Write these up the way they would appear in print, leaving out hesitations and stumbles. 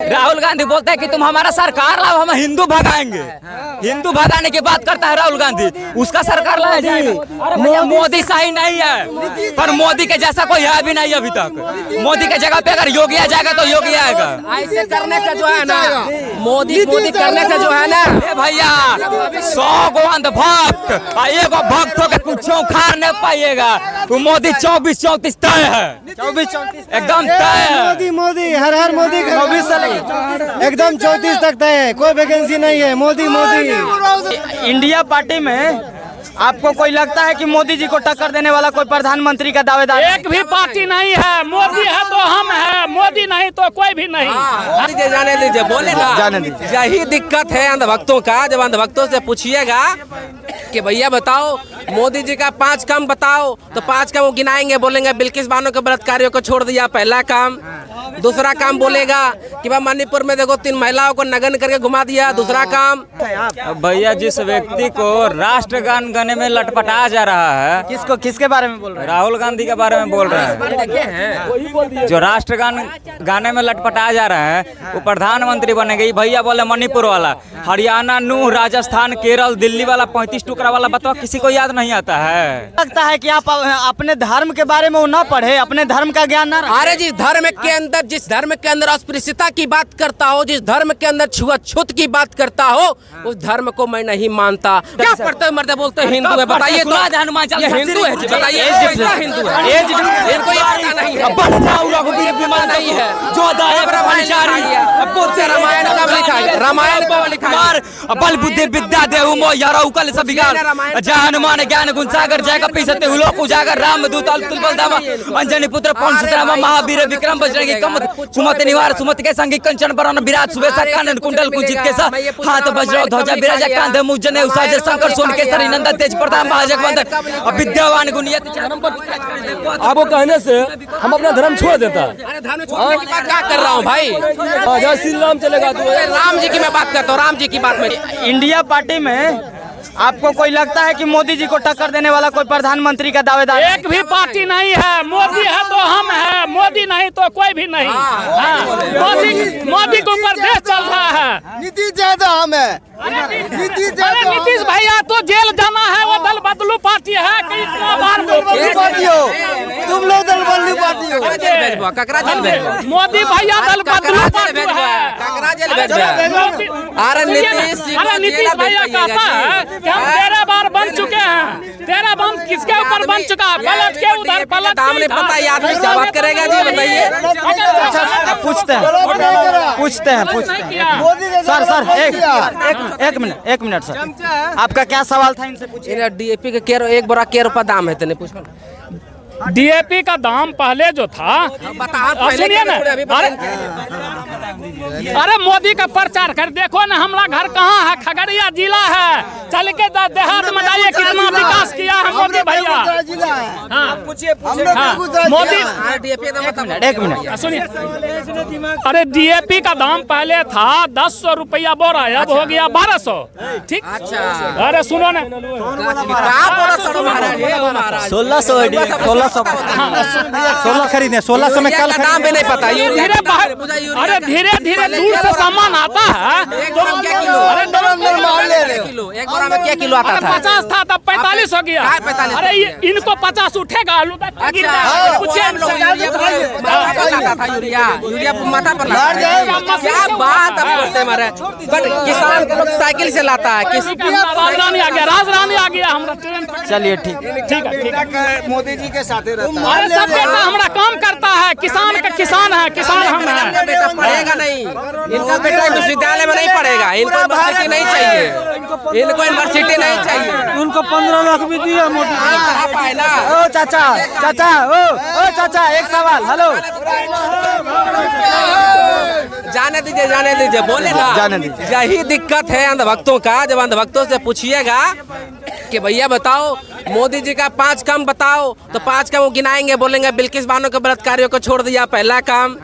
राहुल गांधी बोलते हैं कि तुम हमारा सरकार लाओ, हम हिंदू भगाएंगे। हिंदू भगाने की बात करता है राहुल गांधी, उसका सरकार लाया जाएगा। मोदी सही नहीं है, पर मोदी के जैसा कोई है भी नहीं अभी तक। मोदी के जगह पे अगर योगी आ जाएगा तो योगी आएगा। ऐसे करने से जो है ना, मोदी करने से जो है ना, भैया 100 गो अंधभक्त एगो भक्त होकर कुछ उखाड़ नहीं पाइएगा। तो मोदी 24-34 तय है, 24-34 एकदम तय है। मोदी हर हर मोदी 24 से एकदम 34 तक तय है, कोई वैकेंसी नहीं है। मोदी इंडिया पार्टी में आपको कोई लगता है कि मोदी जी को टक्कर देने वाला कोई प्रधानमंत्री का दावेदार? एक भी पार्टी नहीं है, मोदी है तो हम है, मोदी नहीं तो कोई भी नहीं। जाने दीजिए, बोले ना, जाने दीजिए। यही दिक्कत है अंधभक्तों का। जब अंधभक्तों से पूछिएगा कि भैया बताओ मोदी जी का 5 काम बताओ, तो 5 काम वो गिनाएंगे, बोलेंगे बिल्किस बानो के बलात्कारियों को छोड़ दिया, पहला काम। दूसरा काम बोलेगा कि भाई मणिपुर में देखो 3 महिलाओं को नग्न करके घुमा दिया, दूसरा काम। भैया जिस व्यक्ति को राष्ट्रगान गाने में लटपटाया जा रहा है, किसके बारे में बोल रहे हैं? राहुल गांधी के बारे में बोल रहे हैं। जो राष्ट्रगान गाने में लटपटाया जा रहा है वो प्रधानमंत्री बनेंगे। भैया बोले मणिपुर वाला, हरियाणा, नूह, राजस्थान, केरल, दिल्ली वाला 35 टुकड़ा वाला बताओ, किसी को याद नहीं आता है। लगता है कि आप अपने धर्म के बारे में वो ना पढ़े, अपने धर्म का ज्ञान ना रखे। अरे जिस धर्म के अंदर अस्पृश्यता की बात करता हो, जिस धर्म के अंदर छुआछूत की बात करता हो, उस धर्म को मैं नहीं मानता। क्या पढ़ते मरते बोलते हिंदू है, बताइए तो हनुमान ये हिंदू है, बताइए हिंदू है, इनको ये पता नहीं है, नहीं है। जो रामायण कब लिखा है? रामायण कब लिखा है? बल बुद्धि विद्या देहु मोह यारौ कल सब बिगाड़। जय हनुमान ज्ञान गुण सागर, जय कपि सत्य लोक उजागर, राम दूत अतुल बलधामा, अंजनी पुत्र पवन सुतनामा, महावीर विक्रम बजरंगी कमत, सुमति निवार सुमति के संगी कंचन बरन विराट सुबेसा कानन कुंडल कुंचित केसा, हाथ वज्र ध्वजा विराजा कांधे मुख जनेऊ साजे, शंकर सोन केसरी नंदन तेज प्रताप महाजगवंदन, विद्यावान गुणियति चारम पर। आपको कहने से हम अपना धर्म छोड़ देता। अरे धर्म छोड़ने की बात क्या कर रहा हूँ भाई? जय श्री राम चलेगा तो राम जी की मैं बात करता हूँ, राम जी की बात में। इंडिया पार्टी में आपको कोई लगता है कि मोदी जी को टक्कर देने वाला कोई प्रधानमंत्री का दावेदार? एक भी पार्टी नहीं है, मोदी है तो हम है, मोदी नहीं तो कोई भी नहीं। मोदी के ऊपर देश चल रहा है। नीतीश ज्यादा हम है। नीतीश भैया तो जेल जाना है, वो दल बदलू पार्टी है कि इतना बार पार्टी हो तुम लोग, दल बदलू पार्टी हो। ककरा जेल भेजबो? मोदी भैया दल बदलू पार्टी है। ककरा जेल भेजबो? अरे नीतीश भैया कहता है कि हम 13 बार बन चुके हैं। 13 बम किसके ऊपर बन चुका है? पलट के उधर पलट। दाम नहीं पता, ये आदमी क्या बात करेगा जी, बताइए। पूछते हैं एक मिनट सर, आपका क्या सवाल था इनसे पूछिए। डीएपी के एक बोरा के रुपया दाम है, तेने पूछो। डीएपी का दाम पहले जो था, सुनिए ना, अरे मोदी का प्रचार कर, देखो ना हमारा घर कहाँ है, खगड़िया जिला है, चल के देहात में जाइए कितना विकास किया है मोदी भैया। पूछिए मोदी, एक मिनट सुनिए, अरे डीएपी का दाम पहले था 1100 रुपया बोरा, अब हो गया 1200। ठीक, अरे सुनो ना, 16 खरीदे, 1600 में कल दाम भी नहीं पता। अरे धीरे धीरे दूर से सामान आता है। एक बोरा में क्या किलो आता था? 50 था, तब 45 हो गया। अरे इनको 50 उठेगा, आलू यूरिया माथा पर क्या बात करते मारे। बट किसान के लोग साइकिल से लाता है। राजरानी आ गया, राजरानी आ गया हमारा ट्रेन। चलिए ठीक है, मोदी जी के साथ अरे सब बेटा हमारा काम करता है, किसान का किसान है, किसान हम है। इनका बेटा पढ़ेगा नहीं, इनका बेटा विश्वविद्यालय में नहीं पढ़ेगा, इनको यूनिवर्सिटी नहीं चाहिए, इनको यूनिवर्सिटी नहीं चाहिए। उनको 15 लाख भी दिया मोदी। ओ चाचा एक सवाल। हेलो, जाने दीजिए, बोले ना, जाने दीजिए। यही दिक्कत है अंधभक्तों का। जब अंधभक्तों से पूछिएगा कि भैया बताओ मोदी जी का 5 काम बताओ, तो 5 काम वो गिनाएंगे, बोलेंगे बिल्किस बानो के बलात्कारियों को छोड़ दिया, पहला काम।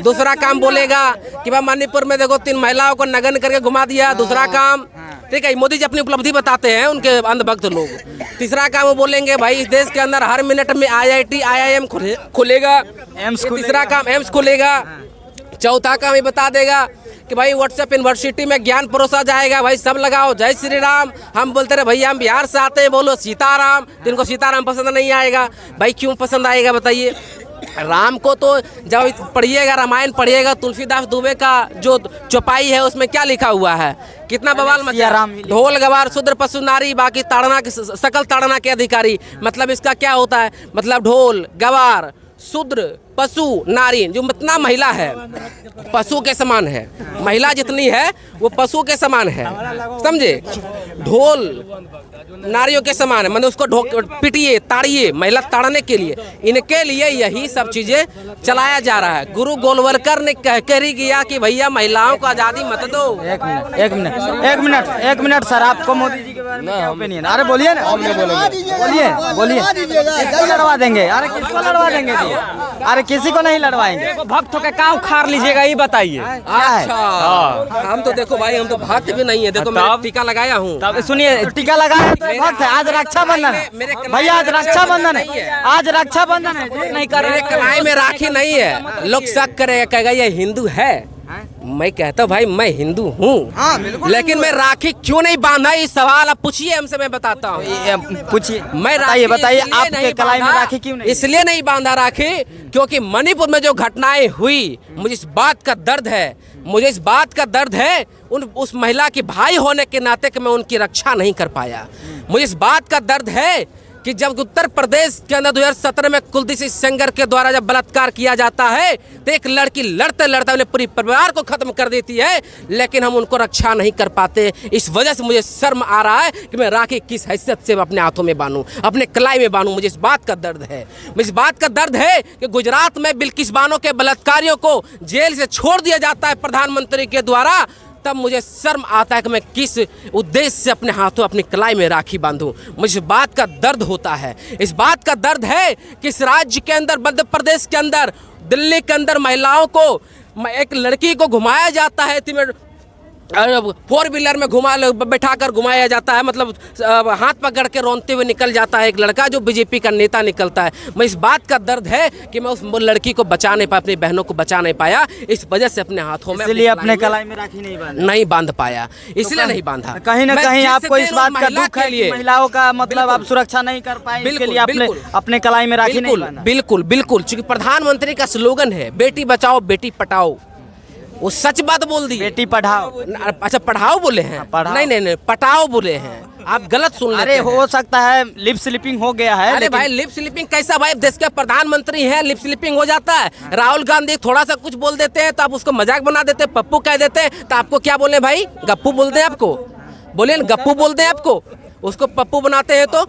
दूसरा काम बोलेगा कि भाई मणिपुर में देखो 3 महिलाओं को नग्न करके घुमा दिया, दूसरा काम। ठीक है, मोदी जी अपनी उपलब्धि बताते हैं उनके अंधभक्त लोग। तीसरा काम वो बोलेंगे भाई इस देश के अंदर हर मिनट में IIT IIM खुलेगा, तीसरा काम एम्स खुलेगा। चौथा काम ये बता देगा कि भाई व्हाट्सएप यूनिवर्सिटी में ज्ञान परोसा जाएगा, भाई सब लगाओ जय श्री राम। हम बोलते रहे भैया हम बिहार से आते हैं, बोलो सीताराम, तो इनको सीताराम पसंद नहीं आएगा। भाई क्यों पसंद आएगा बताइए? राम को तो जब पढ़िएगा, रामायण पढ़िएगा, तुलसीदास दुबे का जो चौपाई है उसमें क्या लिखा हुआ है, कितना बवाल मचा, ढोल गवार शूद्र पशु नारी बाकी ताड़ना के सकल ताड़ना के अधिकारी। मतलब इसका क्या होता है, मतलब ढोल गवार शूद्र पशु नारी, जो जितना महिला है पशु के समान है, महिला जितनी है वो पशु के समान है, समझे? ढोल नारियों के समान है, मतलब उसको पिटिए ताड़िए, महिला ताड़ने के लिए, इनके लिए यही सब चीजें चलाया जा रहा है। गुरु गोलवलकर ने कह ही किया कि भैया महिलाओं को आजादी मत दो। एक मिनट सर, आपको मोदी जी के बारे में क्या ओपिनियन? अरे बोलिए ना, बोलिए किसको लड़वा देंगे? अरे किसको लड़वा देंगे जी? अरे किसी को नहीं लड़वाएंगे। भक्त के काव खार लीजिएगा, ये बताइए। अच्छा, हम तो देखो भाई, हम तो भक्त भी नहीं है, देखो मैं टीका लगाया हूँ। तब सुनिए, टीका लगाया तो भक्त है। आज रक्षाबंधन है भैया, आज रक्षाबंधन है, आज रक्षाबंधन है, नहीं कर रहे। कलाई में राखी नहीं है, लोग शक करेगा, कहेगा ये हिंदू है। मैं कहता हूँ भाई मैं हिंदू हूँ, लेकिन मैं राखी क्यों नहीं बांधा, इस सवाल आप पूछिए हमसे, मैं बताता हूँ। पूछिए, मैं बताइए आपके कलाई में राखी क्यों नहीं? इसलिए नहीं बांधा राखी क्योंकि मणिपुर में जो घटनाएं हुई, मुझे इस बात का दर्द है, उस महिला के भाई होने के नाते कि मैं उनकी रक्षा नहीं कर पाया। मुझे इस बात का दर्द है कि जब उत्तर प्रदेश के अंदर 2017 में कुलदीप सिंह सेंगर के द्वारा जब बलात्कार किया जाता है तो एक लड़की लड़ते लड़ते अपने पूरी परिवार को खत्म कर देती है, लेकिन हम उनको रक्षा नहीं कर पाते। इस वजह से मुझे शर्म आ रहा है कि मैं राखी किस हैसियत से अपने हाथों में बांधूं, अपने कलाई में बांधूं। मुझे इस बात का दर्द है, मुझे इस बात का दर्द है कि गुजरात में बिल्किस बानो के बलात्कारियों को जेल से छोड़ दिया जाता है प्रधानमंत्री के द्वारा, तब मुझे शर्म आता है कि मैं किस उद्देश्य से अपने हाथों अपनी कलाई में राखी बांधूं। मुझे इस बात का दर्द होता है, इस बात का दर्द है कि इस राज्य के अंदर, मध्य प्रदेश के अंदर, दिल्ली के अंदर महिलाओं को, एक लड़की को घुमाया जाता है, 4 व्हीलर में बैठाकर घुमाया जाता है, मतलब हाथ पकड़ के रोनते हुए निकल जाता है एक लड़का जो बीजेपी का नेता निकलता है। मैं इस बात का दर्द है कि मैं उस लड़की को बचा नहीं पाया, अपनी बहनों को बचा नहीं पाया, इस वजह से अपने हाथों में इसलिए अपने कलाई में राखी नहीं बांध पाया, इसलिए नहीं बांधा। कहीं ना कहीं आपको इस बात का दुख है कि महिलाओं का मतलब आप सुरक्षा नहीं कर पाए, इसके लिए आपने अपने कलाई में राखी नहीं बांधा। बिल्कुल, क्योंकि प्रधानमंत्री का स्लोगन है बेटी बचाओ बेटी पटाओ, वो सच बात बोल दी। बेटी पढ़ाओ, अच्छा पढ़ाओ बोले हैं, नहीं पटाओ बोले हैं, आप गलत सुन लेते हैं। अरे हो सकता है लिप स्लिपिंग हो गया है। अरे भाई लिप स्लिपिंग कैसा, भाई देश के प्रधानमंत्री हैं, लिप स्लिपिंग हो जाता है? राहुल गांधी थोड़ा सा कुछ बोल देते हैं तो आप उसको मजाक बना देते हैं, पप्पू कह देते हैं, तो आपको क्या बोले भाई, गप्पू बोलते हैं आपको, बोलिए ना गप्पू बोलते हैं आपको, उसको पप्पू बनाते हैं। तो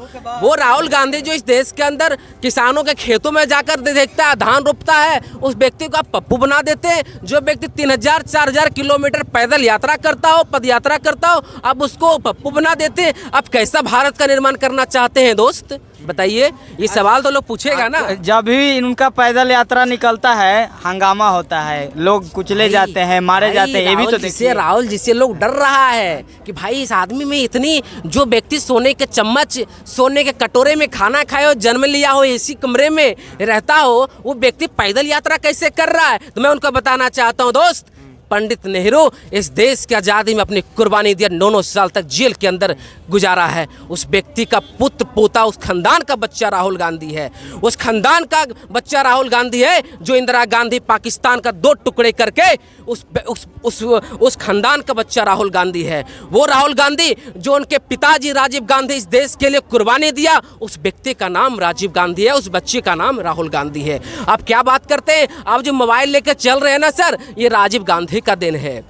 वो राहुल गांधी जो इस देश के अंदर किसानों के खेतों में जाकर देखता है, धान रोपता है, उस व्यक्ति को आप पप्पू बना देते हैं। जो व्यक्ति 3000-4000 किलोमीटर पैदल यात्रा करता हो, पद यात्रा करता हो, आप उसको पप्पू बना देते हैं। आप कैसा भारत का निर्माण करना चाहते हैं दोस्त, बताइए? ये सवाल तो लोग पूछेगा ना। जब भी इनका पैदल यात्रा निकलता है हंगामा होता है, लोग कुचले जाते हैं, मारे जाते हैं, ये भी तो देखिए। राहुल जी से लोग डर रहा है कि भाई इस आदमी में इतनी, जो व्यक्ति सोने के चम्मच, सोने के कटोरे में खाना खाए हो, जन्म लिया हो, एसी कमरे में रहता हो, वो व्यक्ति पैदल यात्रा कैसे कर रहा है? तो मैं उनको बताना चाहता हूँ दोस्त, पंडित नेहरू इस देश की आज़ादी में अपनी कुर्बानी दिया, 9 साल तक जेल के अंदर गुजारा है। उस व्यक्ति का पुत्र पोता, उस खानदान का बच्चा राहुल गांधी है, उस खानदान का बच्चा राहुल गांधी है जो इंदिरा गांधी पाकिस्तान का 2 टुकड़े करके उस खानदान का बच्चा राहुल गांधी है। वो राहुल गांधी जो उनके पिताजी राजीव गांधी इस देश के लिए कुर्बानी दिया, उस व्यक्ति का नाम राजीव गांधी है, उस बच्चे का नाम राहुल गांधी है। आप क्या बात करते हैं? आप जो मोबाइल लेकर चल रहे हैं ना सर, ये राजीव गांधी का देन है।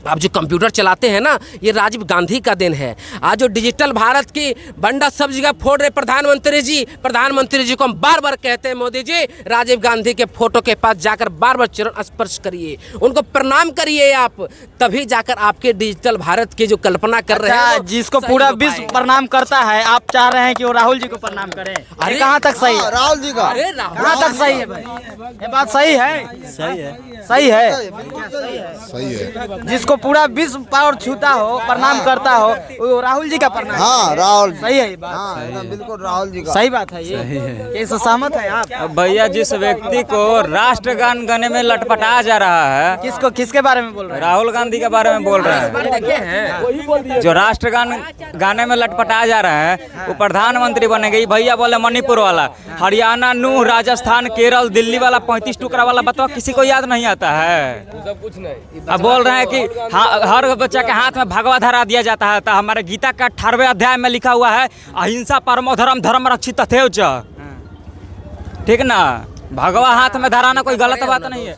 आप जो कंप्यूटर चलाते हैं ना, ये राजीव गांधी का दिन है। आज जो डिजिटल भारत की बंडा सब जगह फोड़ रहे प्रधानमंत्री जी को हम बार बार कहते हैं, मोदी जी राजीव गांधी के फोटो के पास जाकर बार बार चरण स्पर्श करिए, उनको प्रणाम करिए आप, तभी जाकर आपके डिजिटल भारत की जो कल्पना कर रहे हैं, जिसको पूरा विश्व प्रणाम करता है, आप चाह रहे हैं कि वो राहुल जी को प्रणाम करें। अरे कहाँ तक सही है? राहुल जी का कहाँ तक सही है भाई? ये बात सही है? सही है। सही है। जिसको जिसको पूरा विश्व पावर छूता हो, प्रणाम करता हो, वो राहुल जी का प्रणाम। हाँ राहुल सही है ये बात। हाँ एकदम बिल्कुल राहुल जी का सही बात है ये। कैसे सहमत है आप? भैया जिस व्यक्ति को राष्ट्रगान गाने में लटपटाया जा रहा है, किसको, किसके बारे में बोल रहे हैं? राहुल गांधी के बारे में बोल रहे हैं। जो राष्ट्रगान गाने में लटपटाया जा रहा है वो प्रधानमंत्री बनेंगे। भैया बोले मणिपुर वाला, हरियाणा, नूह, राजस्थान, केरल, दिल्ली वाला 35 टुकड़ा वाला बतवा किसी को याद नहीं आता है। सब कुछ नहीं। अब बोल रहे हैं कि हर बच्चा के हाथ में भगवा धरा दिया जाता है। तो हमारे गीता का 18वें अध्याय में लिखा हुआ है अहिंसा परमो धर्म, धर्म रक्षित तथैव च। ठीक ना, भगवा हाथ में धराना कोई गलत बात नहीं है।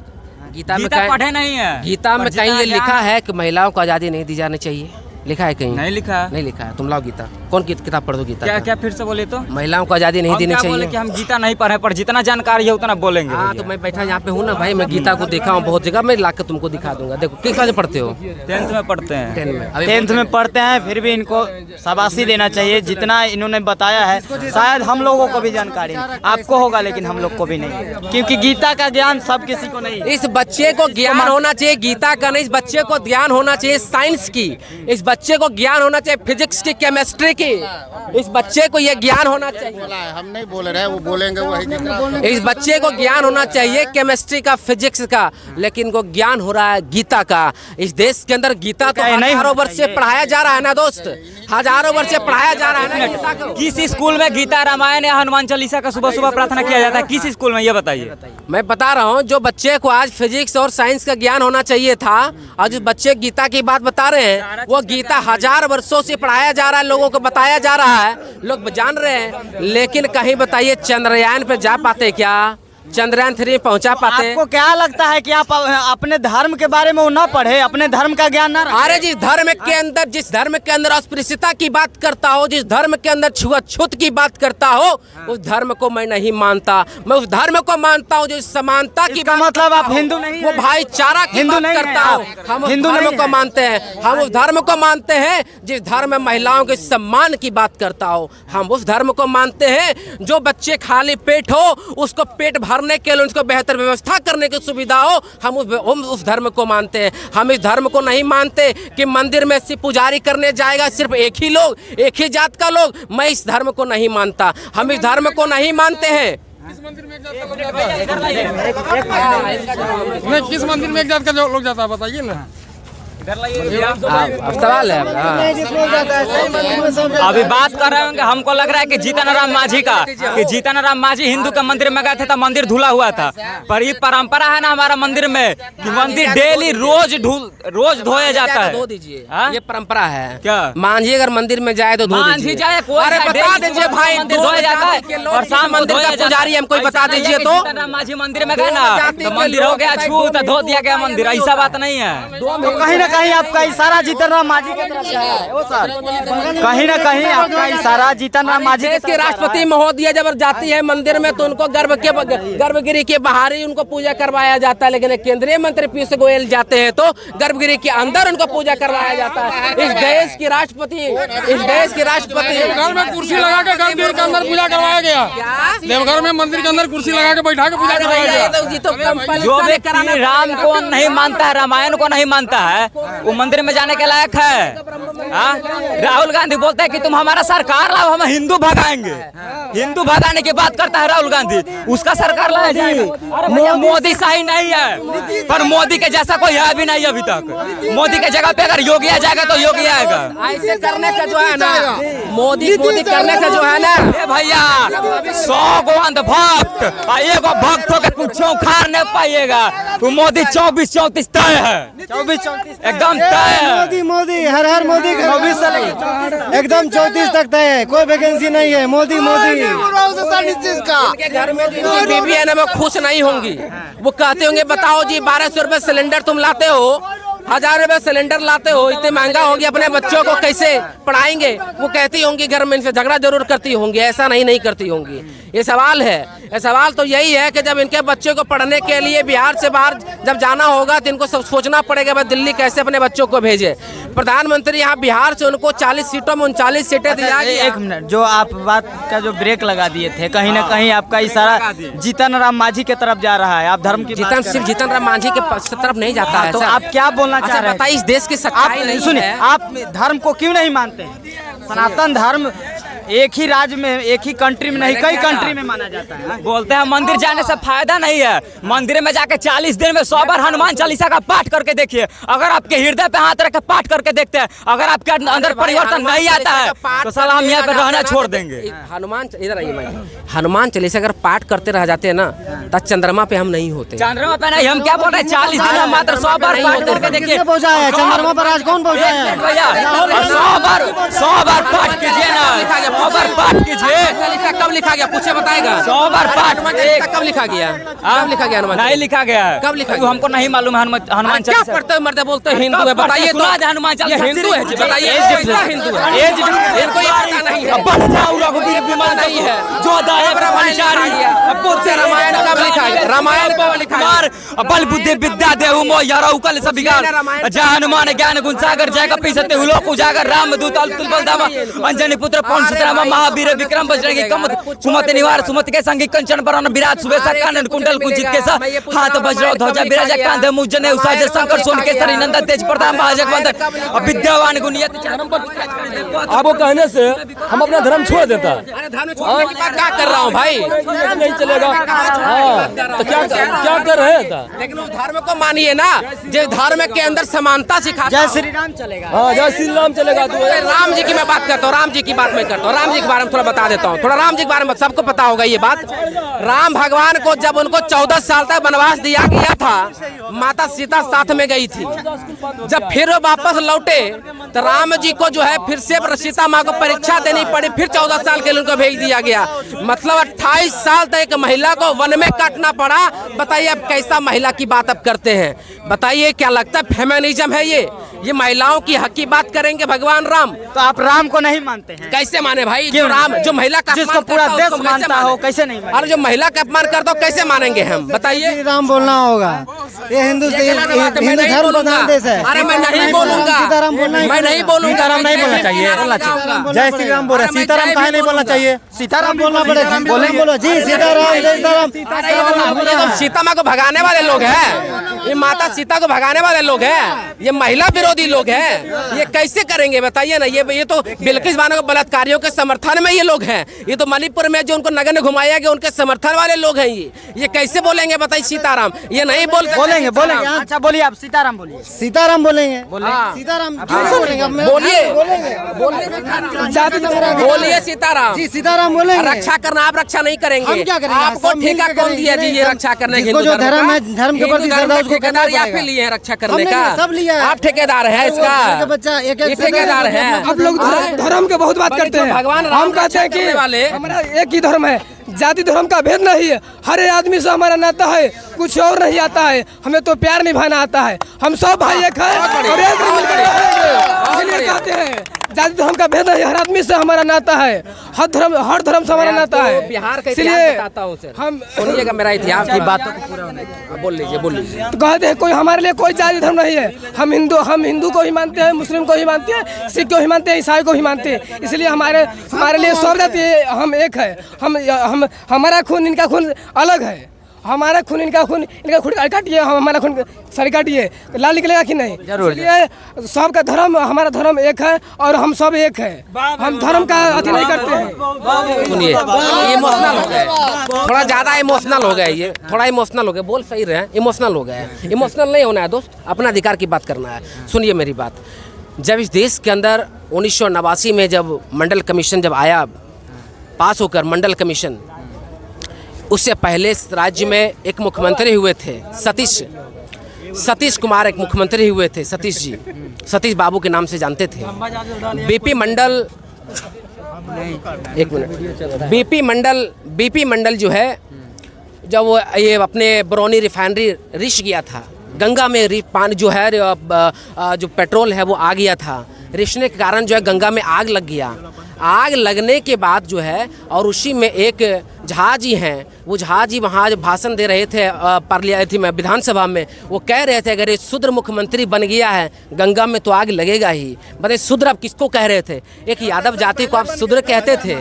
गीता में गीता पढ़े नहीं है। गीता में कहीं ये लिखा है कि महिलाओं को आज़ादी नहीं दी जानी चाहिए? लिखा है कहीं? नहीं लिखा है। नहीं लिखा है। तुम लाओ गीता। कौन किताब पढ़ दो गीता क्या का? क्या फिर से बोले तो? महिलाओं को आज़ादी नहीं हम देनी क्या बोले चाहिए। कि हम गीता नहीं पढ़े, पर जितना जानकारी है उतना बोलेंगे। हाँ तो मैं बैठा यहाँ पे हूँ ना भाई, मैं गीता को देखा हूँ बहुत जगह, मैं लाकर तुमको दिखा दूंगा। देखो किस क्लास में पढ़ते हो? 10th में पढ़ते हैं। 10 में। अभी 10th में पढ़ते हैं, फिर भी इनको शाबाशी देना चाहिए। जितना इन्होंने बताया है शायद हम लोगों को भी जानकारी नहीं, आपको होगा लेकिन हम लोग को भी नहीं, क्योंकि गीता का ज्ञान सब किसी को नहीं। इस बच्चे को ज्ञान होना चाहिए गीता का नहीं, इस बच्चे को ज्ञान होना चाहिए साइंस की। इस बच्चे को ज्ञान होना चाहिए फिजिक्स की, केमिस्ट्री की। इस बच्चे को ये ज्ञान होना चाहिए। हम नहीं बोल रहे, वो बोलेंगे वही। इस बच्चे को ज्ञान होना चाहिए केमिस्ट्री का, फिजिक्स का, लेकिन को ज्ञान हो रहा है गीता का। इस देश के अंदर गीता तो हजारों वर्ष से पढ़ाया जा रहा है ना दोस्त, हजारों वर्ष से पढ़ाया जा रहा है ना गीता को। किस स्कूल में गीता, रामायण या हनुमान चालीसा का सुबह सुबह प्रार्थना किया जाता है? किस स्कूल में ये बताइए। मैं बता रहा हूँ, जो बच्चे को आज फिजिक्स और साइंस का ज्ञान होना चाहिए था, आज जिस बच्चे गीता की बात बता रहे हैं, वो गीता हजार वर्षों से पढ़ाया जा रहा है, लोगों को बताया जा रहा है, लोग जान रहे हैं। लेकिन कहीं बताइए चंद्रयान पे जा पाते क्या? चंद्रयान 3 पहुंचा पाते? आपको क्या लगता है कि आप अपने धर्म के बारे में वो ना पढ़े, अपने धर्म का ज्ञान ना रखें? अरे जिस धर्म के अंदर अस्पृश्यता की बात करता हो, जिस धर्म के अंदर छुआछूत की बात करता हो, उस धर्म को मैं नहीं मानता। मैं उस धर्म को मानता हूँ जो समानता की बात, मतलब आप हिंदू नहीं, वो भाईचारा की बात करता हो। हम हिंदू धर्म को मानते हैं, हम उस धर्म को मानते हैं जिस धर्म में महिलाओं के सम्मान की बात करता हो। हम उस धर्म को मानते हैं जो बच्चे खाली पेट हो उसको पेट भरने के लिए उसको बेहतर व्यवस्था करने की सुविधा हो, हम उस धर्म को मानते हैं। हम इस धर्म को नहीं मानते कि मंदिर में सिर्फ पुजारी करने जाएगा सिर्फ एक ही लोग, एक ही जात का लोग। मैं इस धर्म को नहीं मानता, हम इस धर्म को नहीं मानते हैं। किस मंदिर में एक जात का लोग जाता है बताइए ना। अब सवाल है। अभी बात कर रहे हैं कि हमको लग रहा है कि जीतन राम मांझी का, कि जीतन राम मांझी हिंदू के मंदिर में गए थे तो मंदिर धुला हुआ था। पर ये परंपरा है ना हमारा मंदिर में कि मंदिर डेली रोज धोया जाता है। धो दीजिए, हाँ? ये परंपरा है। क्या मांझी अगर मंदिर में जाए तो धो मांझी दीजिए। जाए, कोई अरे बता दीजिए भाई, मंदिर धोया जाता है और शाम को मंदिर धोया का जाता है। पुजारी हमको बता दीजिए तो। जीतन राम मांझी मंदिर में गए ना तो मंदिर हो गया छू तो धो दिया गया मंदिर, ऐसा बात नहीं है। तो कहीं ना कहीं आपका इशारा जीतन राम मांझी की तरफ से है वो सर, कहीं ना कहीं आपका इशारा जीतन राम मांझी देश के राष्ट्रपति महोदय जब जाती है मंदिर में तो उनको गर्भगृह के बाहर ही उनको पूजा करवाया जाता है, लेकिन केंद्रीय मंत्री पीयूष गोयल जाते हैं तो गर्भगृह के अंदर उनको पूजा करवाया जाता है। इस देश के राष्ट्रपति देवघर में कुर्सी लगा के गर्भगृह के अंदर पूजा करवाया गया। देवघर में मंदिर के अंदर कुर्सी लगा के बैठा के पूजा करवाया गया। जो व्यक्ति राम को नहीं मानता है, रामायण को नहीं मानता है, वो मंदिर में जाने के लायक है। राहुल गांधी बोलता है कि तुम हमारा सरकार लाओ, हम हिंदू भगाएंगे। हिंदू भगाने की बात करता है राहुल गांधी, उसका सरकार लाया जाएगा। मोदी सही नहीं है, पर मोदी के जैसा कोई है भी नहीं अभी तक। मोदी के जगह पे अगर योगी आ जाएगा तो योगी आएगा। ऐसे करने से जो है ना, मोदी करने से जो है ना, भैया 100 गो अंधभक्त एगो भक्त होकर कुछ उखाड़ नहीं पाइएगा। तो मोदी 24-34 तय है, 24-34 एकदम तय है। मोदी मोदी हर हर मोदी का 24 से लेकर एकदम 34 तक तय है, कोई वैकेंसी नहीं है। मोदी उनके घर में जिनकी बीवी है ना वो खुश नहीं होंगी। वो कहते होंगे बताओ जी 1200 रुपए सिलेंडर तुम लाते हो, 1000 रुपए सिलेंडर लाते हो, इतने महंगा हो गया, अपने बच्चों को कैसे पढ़ाएंगे? वो कहती होंगी घर में इनसे झगड़ा जरूर करती होंगी, ऐसा नहीं करती होंगी। ये सवाल है। ये सवाल तो यही है कि जब इनके बच्चे को पढ़ने के लिए बिहार से बाहर जब जाना होगा तो इनको सोचना पड़ेगा भाई दिल्ली कैसे अपने बच्चों को भेजे। प्रधानमंत्री यहाँ बिहार से उनको 40 सीटों में 39 सीटें दिया गया। एक मिनट, जो आप बात का जो ब्रेक लगा दिए थे, कहीं ना कहीं आपका इशारा जीतन राम मांझी की तरफ जा रहा है। आप धर्म की सिर्फ जीतन राम मांझी के तरफ नहीं जाता है। तो आप क्या बोलना चाह रहे हैं? बताइए, इस देश की सच्चाई नहीं सुनिए, है। आप धर्म को क्यों नहीं मानते हैं? सनातन धर्म एक ही राज्य में, एक ही कंट्री में नहीं, कई कंट्री में माना जाता है। बोलते हैं मंदिर जाने से फायदा नहीं है। मंदिर में जाके 40 दिन में 100 बार हनुमान चालीसा का पाठ करके देखिए। अगर आपके हृदय पे हाथ रख के पाठ करके देखते हैं, अगर आपके अंदर परिवर्तन नहीं आता है तो साला हम यहाँ पे रहना छोड़ देंगे। हनुमान, इधर आइए, हनुमान चालीसा अगर पाठ करते रह जाते हैं ना तो चंद्रमा पे हम नहीं होते। चंद्रमा पे नहीं, हम क्या बोल रहे हैं, 40 दिन में मात्र 100 बार पाठ करके देखिए। पहुंचा है चंद्रमा पर, आज कौन पहुंचा है? भैया 100 बार पाठ कीजिए ना, 100 बार पाठ कीजिए। चालीसा कब लिखा गया, पूछे बताएगा? 100 बार पाठ कब लिखा गया? कब लिखा गया हनुमान? नहीं लिखा गया है। कब लिखा वो हमको नहीं मालूम है। हनुमान क्या चालीसा पढ़ते मरते बोलते हिंदू है, बताइए तो। हनुमान ये चालीसा हिंदू है जी, बताइए कैसा हिंदू है? इनको ये पता नहीं है। बढ़ जाओ रघुवीर विमल नहीं है। जो दाए ब्रह्मचारी बोलते रामायण कब लिखा है? रामायण कब लिखा है? बल बुद्धि विद्या देहु मोह यारौ कल सब बिगाड़ जय हनुमान ज्ञान गुण सागर जय कपि सत्य हुलोक उजागर राम दूत अतुल बलधामा अंजनी पुत्र पवन सुत नामा महावीर विक्रम बजरंगी कमत सुमति निवार सुमति के संगी कंचन बरन विराट सुबेसा कानन कुंडल कुंचित केसा हाथ वज्र ध्वजा विराजा कांधे मुजने उसाज शंकर सोन केसरी नंदन तेज प्रताप महाजगवंदन विद्यावान गुणियत आपको कहने से हम अपना धर्म छोड़ देता। अरे धर्म छोड़ने की बात क्या कर रहा हूँ भाई? नहीं चलेगा। हाँ, तो क्या कर रहे हैं? लेकिन उस धर्म को मानिए ना, जो धर्म के अंदर समानता सिखाता। जय श्री राम चलेगा। हाँ, जय श्री राम चलेगा। तो राम जी की मैं बात करता हूँ, राम जी की बात मैं करता हूँ। राम जी के बारे में थोड़ा बता देता हूँ। थोड़ा राम जी के बारे में सबको पता होगा ये बात। राम भगवान को जब उनको 14 साल तक वनवास दिया गया था, माता सीता साथ में गई थी। जब फिर वो वापस लौटे तो राम जी को जो है फिर से सीता माँ को परीक्षा देनी पड़ी, फिर 14 साल के लिए उनको भेज दिया गया। मतलब 28 साल तक एक महिला को वन में काटना पड़ा। बताइए अब कैसा महिला की बात अब करते हैं? बताइए क्या लगता है फेमिनिज्म है ये महिलाओं की हक की बात करेंगे भगवान राम? तो आप राम को नहीं मानते हैं? कैसे माने भाई? जो राम, जो महिला का जिसको पूरा देश मानता हो, कैसे नहीं माने? अरे जो महिला का अपमान करता हो कैसे मानेंगे हम? बताइए। राम बोलना होगा। ये हिंदू धर्म प्रधान देश है। अरे मैं नहीं बोलूंगा, सीताराम बोलना ही मैं नहीं बोलूंगा। सीताराम नहीं बोलना चाहिए। जय श्री राम बोल रहे, सीताराम काहे नहीं बोलना चाहिए? सीताराम बोलना पड़ेगा। बोलो जी, सीताराम जय सीताराम। सीता माँ को भगाने वाले लोग हैं, ये माता सीता को भगाने वाले लोग हैं, ये महिला विरोधी लोग हैं। ये कैसे करेंगे बताइए ना? ये तो बिल्किस बानो के बलात्कारियों के समर्थन में ये लोग हैं। ये तो मणिपुर में जो उनको नगर में घुमाया गया उनके समर्थन वाले लोग हैं। ये कैसे बोलेंगे बताइए सीताराम? ये नहीं बोलेंगे। अच्छा बोलिए, आप सीताराम बोलिए। सीताराम बोलेंगे। सीताराम क्यों बोलेंगे? बोलिए सीताराम जी, सीताराम बोलेंगे। रक्षा करना, आप रक्षा नहीं करेंगे। हम क्या करेंगे? आपको सब ठेका मिलकर कौन दिया जी ये रक्षा करने के? जो धर्म है, धर्म के प्रति श्रद्धा उसको करना ठेकेदार आप पड़ेगा। ही लिए हैं रक्षा करने का? सब लिया है। आप ठेकेदार है इसका? बच्चा एक ठेकेदार है। आप लोग धर्म के बहुत बात करते हैं। भगवान हम कहते हैं कि वाले हमारा एक ही धर्म है, जाति धर्म का भेद नहीं है। हर आदमी से हमारा नाता है, कुछ और नहीं आता है। हमें तो प्यार निभाना आता है। हम सब भाई एक है और एक मिलकर रहेंगे। इसलिए कहते हैं जाति धर्म का भेद नहीं, हर आदमी से हमारा नाता है। हर धर्म से हमारा नाता है। बिहार का इसलिए इतिहास बताता हूँ सर। हम सुनिएगा मेरा इतिहास की बातों को पूरा होने दीजिए। बोल लीजिए। तो कहते हैं कोई हमारे लिए कोई जाति धर्म नहीं है। हम हिंदू को ही मानते हैं, मुस्लिम को ही मानते हैं, सिख को ही मानते हैं, ईसाई को ही मानते हैं। इसलिए हमारे लिए सब जाति हम एक है। हम हमारा खून इनका खून अलग है। हमारा खून इनका खून काटिए, हमारा खून सर काटिए, लाल निकलेगा कि नहीं? जरूर। इसलिए सबका धर्म, हमारा धर्म एक है और हम सब एक है। हम धर्म का अति नहीं करते हैं। सुनिए, इमोशनल हो गए, थोड़ा ज्यादा इमोशनल हो गए। ये थोड़ा इमोशनल हो गए, बोल सही रहे, इमोशनल हो गए। इमोशनल नहीं होना है दोस्त, अपना अधिकार की बात करना है। सुनिए मेरी बात। जब इस देश के अंदर 1989 में जब मंडल कमीशन जब आया पास होकर, मंडल कमीशन, उससे पहले इस राज्य में एक मुख्यमंत्री हुए थे, सतीश कुमार एक मुख्यमंत्री हुए थे। सतीश जी, सतीश बाबू के नाम से जानते थे। बीपी मंडल, एक मिनट, बीपी मंडल जो है, जब वो ये अपने बरौनी रिफाइनरी रिश गया था, गंगा में पानी जो है, जो पेट्रोल है वो आ गया था। रिश्ने के कारण जो है गंगा में आग लग गया। आग लगने के बाद जो है, और उसी में एक झा जी हैं, वो झा जी वहाँ जो भाषण दे रहे थे विधानसभा में, वो कह रहे थे अगर ये शूद्र मुख्यमंत्री बन गया है गंगा में तो आग लगेगा ही। बताइए शूद्र आप किसको कह रहे थे? एक यादव जाति को आप शूद्र कहते थे,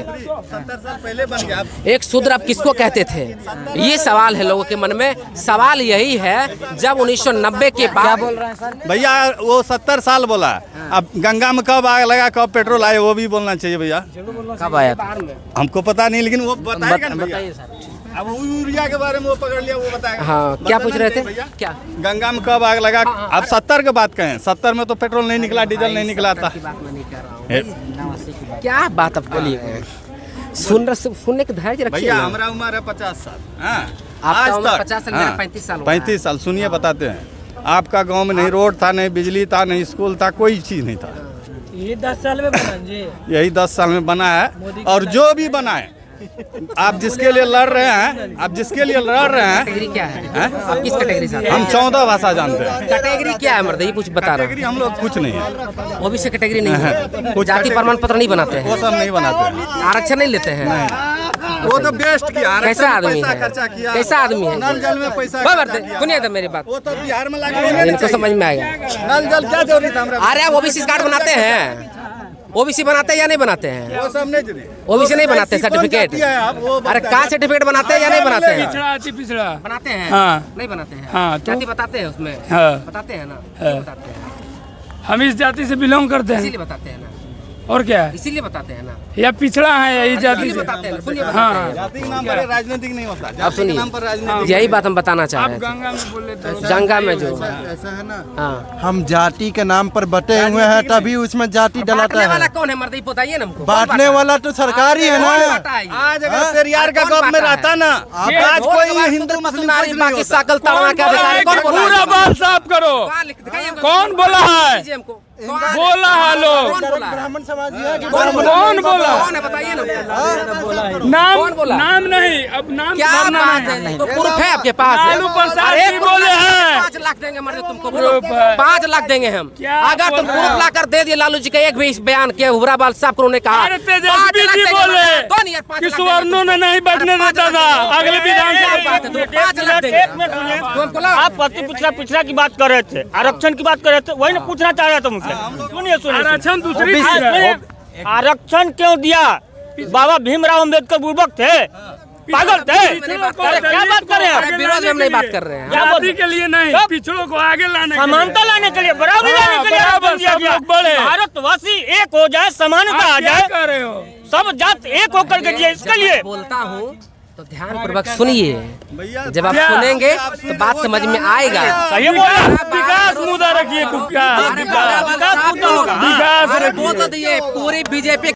एक शूद्र आप किसको कहते थे? ये सवाल है लोगों के मन में। सवाल यही है जब 1990 के बाद भैया वो 70 साल बोला, अब गंगा में कब आग लगा कब पेट्रोल आए वो भी बोलना चाहिए भैया। कब आया? हमको पता नहीं, लेकिन वो बताएगा ना भैया। अब यूरिया के बारे में वो पकड़ लिया, वो बताएगा। हाँ, क्या पूछ रहे थे? क्या गंगा में कब आग लगा? अब 70 की बात कहें, 70 में तो पेट्रोल नहीं निकला, डीजल नहीं निकला था। क्या बात आप बोलिए, सुनने के धैर्य रखिए। भैया हमारा उम्र है 50 साल। आपका उम्र 50 साल, मेरा 35 साल। 35 साल। सुनिए बताते हैं, आपका गांव में नहीं रोड था, नहीं बिजली था, नहीं स्कूल था, कोई चीज़ नहीं था। ये 10 साल में बना जी, यही 10 साल में बना है। और जो भी बना है, आप जिसके लिए लड़ रहे हैं, आप जिसके लिए लड़ रहे हैं, कैटेगरी क्या है? आप किस कैटेगरी से? हम 14 भाषा जानते हैं। कैटेगरी क्या है मर्द? ये कुछ बता रहा कैटेगरी हम लोग कुछ नहीं है, वो भी से कैटेगरी नहीं है। जाति प्रमाण पत्र नहीं बनाते हैं, वो सब नहीं बनाते हैं, आरक्षण नहीं लेते हैं। वो तो बेस्ट किया। कैसा आदमी है? खर्चा किया, कैसा आदमी है? नल जल में पैसा सुनिए तो मेरी बात, वो तो बिहार में लगा, इनको समझ में आएगा। नल जल क्या जरूरी था? अरे ओबीसी कार्ड बनाते हैं, ओबीसी बनाते हैं या नहीं बनाते हैं? वो सब नहीं, ओबीसी नहीं बनाते सर्टिफिकेट। अरे का सर्टिफिकेट बनाते हैं या नहीं बनाते हैं? पिछड़ा बनाते हैं। हाँ। नहीं बनाते हैं। हाँ, तो जाति बताते हैं उसमें। हाँ। बताते हैं ना, बताते हैं, हम इस जाति से बिलोंग करते हैं, इसीलिए बताते हैं ना, और क्या है? इसीलिए बताते हैं ना, या पिछड़ा है यही जाति इसीलिए से। बताते हैं ना। सुनिए, हाँ, जाति के नाम पर राजनीतिक नहीं होता। अब जाति के सुनिए, नाम पर राजनीति। यही बात हम बताना चाह आप रहे थे। गंगा में बोल रहे थे, गंगा में जो ऐसा है ना, हाँ, हम जाति के नाम पर बटे हुए हैं, तभी उसमें जाति डलाता बांटने वाला है। कौन है मर्द? ये बताइए ना हमको। बांटने वाला तो सरकार ही है ना। आज अगर पेरियार का गप में रहता ना, आज कोई हिंदू मुस्लिम कुछ नहीं होता। साकल तड़ना का अधिकारी कौन बोला? पूरा बात साफ करो। कौन बोला है? बोला है लोग। ब्राह्मण समाज ही है कि कौन बोला? कौन है बताइए ना। नाम कौन बोला? नाम नहीं, अब नाम क्या बात है? तो प्रूफ है आपके पास? लालू प्रसाद अरे जी बोले हैं। 5 लाख देंगे मर्द तुमको, प्रूफ है। 5 लाख देंगे हम। क्या अगर तुम बोला? प्रूफ लाकर दे दिए लालू जी का एक भी इस बयान के हुबरा बाल साहब को उन्होंने कहा। अरे तेजस्वी जी बोले कि सुवर्णों ने नहीं बैठने देता था अगले विधानसभा। 5 लाख देंगे। आप पिछड़ा की बात कर रहे थे, आरक्षण की बात कर रहे थे, वही ना पूछना चाह रहा था मुझसे। सुनिए आरक्षण दूसरी चीज है। आरक्षण क्यों दिया? बाबा भीमराव अम्बेडकर बुर्बक थे, पागल थे? अरे क्या बात कर रहे हैं? अरे विरोध में हम नहीं बात कर रहे हैं। जाति के लिए नहीं, पिछड़ों को आगे लाने के लिए। समानता लाने के लिए, बराबरी लाने के लिए आरक्षण दिया गया। भारतवासी एक हो जाए, समानता आ क्या जाए, कर रहे हो? सब जात एक होकर के दिए। इसके लिए बोलता हूँ तो ध्यान पूर्वक सुनिए, जब आप सुनेंगे तो बात समझ में आएगा। सही बोला। विकास मुद्दा रखिए, विकास विकास मुद्दा होगा। विकास रखिए। वो तो दिए पूरी बीजेपी